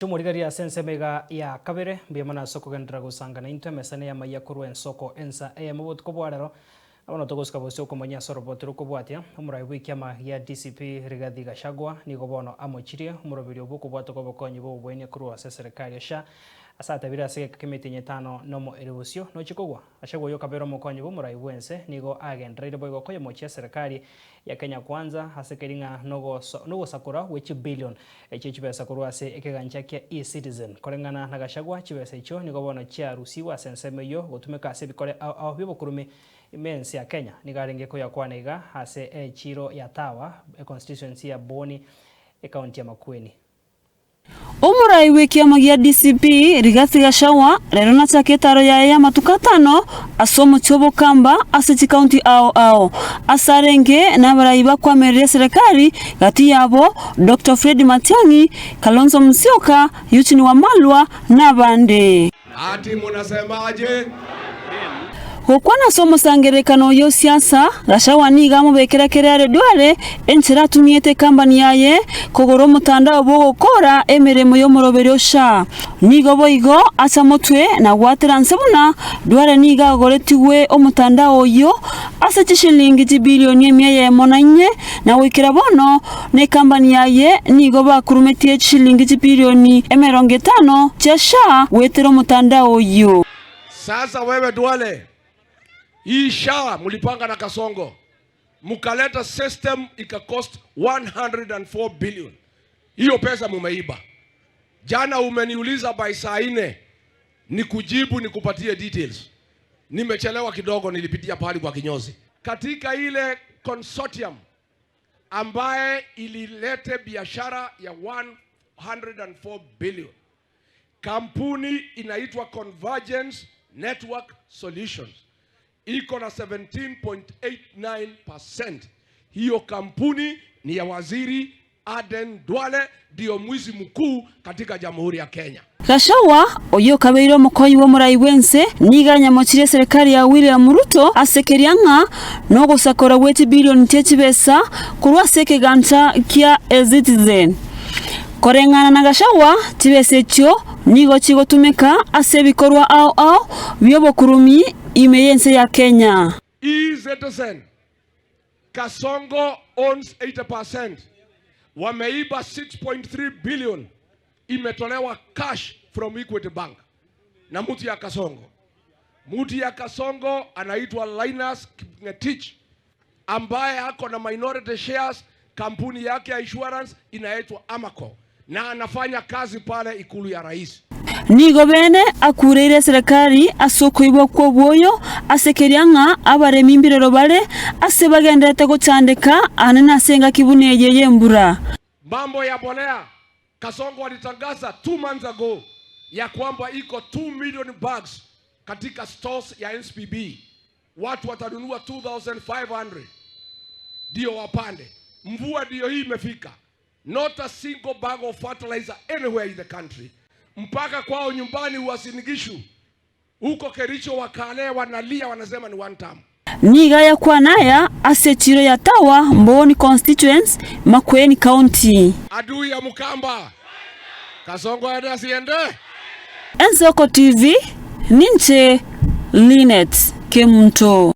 Chumurigari ya sense mega ya kabere biyamana soko gendra gusangana into mesane ya maya kuru en soko ensa mubut ko bwarero abono togoska bose ko manya sorobotero ko bwatia umurai wiki ama ya DCP Rigathi Gachagua ni gobono amochirie umurobiri obuko bwato ko bokonyi bo bwene kuru ase serikali sha asata bira se kemiti nyetano nomo eribusio no chikogwa Gachagua yo kabero mokonyi bo murai wense nigo agendrire boygo ko yomochia serikali ya Kenya Kwanza hasekeringa nogo sakura which billion chibesa kuru ase ekegancha kia e-citizen korengana na Gachagua chibesa icho ni gobono chia rusiwa senseme yo gotumeka ase bikore au bibo kurumi imensi ya Kenya nigarenge ko yakwanega ase chiro ya Tawa constituency ya Boni county ya Makueni. Umurai wiki ya DCP Rigathi Gachagua rero nataketaro ya matukatano asomo chobo kamba ase county ao asarenge na baraiba kwa merere serikali gati yabo Dr. Fred Matiang'i, Kalonzo Musyoka, Eugene Wamalwa na bande. Ati munasemaje? Hokwana somo sangerekano yo siasa Gachagua niga mubekera kerere dwale enchera tumiete kambani yaye kogoro mutandao bogo kora emeremo yo murobero sha nigo boigo acha mutwe na gwatira nsebuna dwale niga goretiwe omutandao yo asa chishilingi bilioni 114 na wikira bono ne kambani yaye nigo bakurumetie chishilingi bilioni 50 chesha wetero mutandao yo. Sasa wewe Duale hii SHA mulipanga na Kasongo mukaleta system ikakost 104 billion. Hiyo pesa mumeiba. Jana umeniuliza by saa 4 nikujibu nikupatie details. Nimechelewa kidogo, nilipitia pale kwa kinyozi. Katika ile consortium ambaye ililete biashara ya 104 billion. Kampuni inaitwa Convergence Network Solutions iko na 17.89%. Hiyo kampuni ni ya Waziri Aden Duale, ndio mwizi mkuu katika Jamhuri ya Kenya. Gachagua oyo kabeiro mokoyi wo murai wense niganya mochire serikali ya William Ruto asekerianga no gusakora weti bilioni chechibesa kurwa seke ganta kia e-citizen korengana na Gachagua chibese cho nigo chigotumeka ase bikorwa ao byobo kurumi imeyense ya Kenya. E-citizen Kasongo owns 80%. Wameiba 6.3 billion imetolewa cash from Equity Bank na mtu ya Kasongo. Mtu ya Kasongo anaitwa Linus Ngetich ambaye hako na minority shares, kampuni yake ya insurance inaitwa Amaco na anafanya kazi pale ikulu ya rais. Nigo bene akurere serikali asoko ibo kwa boyo asekerianga abaremi mbirero bale ase bagendete gochandeka anena senga kibuneje yembura. Mambo ya bolea Kasongo walitangaza 2 months ago ya kwamba iko 2 million bags katika stores ya NSPB. Watu watanunua 2500 ndio wapande. Mvua ndio hii imefika. Not a single bag of fertilizer anywhere in the country. Mpaka kwao nyumbani Uasinigishu huko Kericho wakale wanalia wanasema ni one time. Niga ya kwanaya ase chiro ya Tawa Mboni constituency Makueni county. Adui ya Mukamba Kasongo aende asiende. Enzoko TV Ninche Linet Kemunto.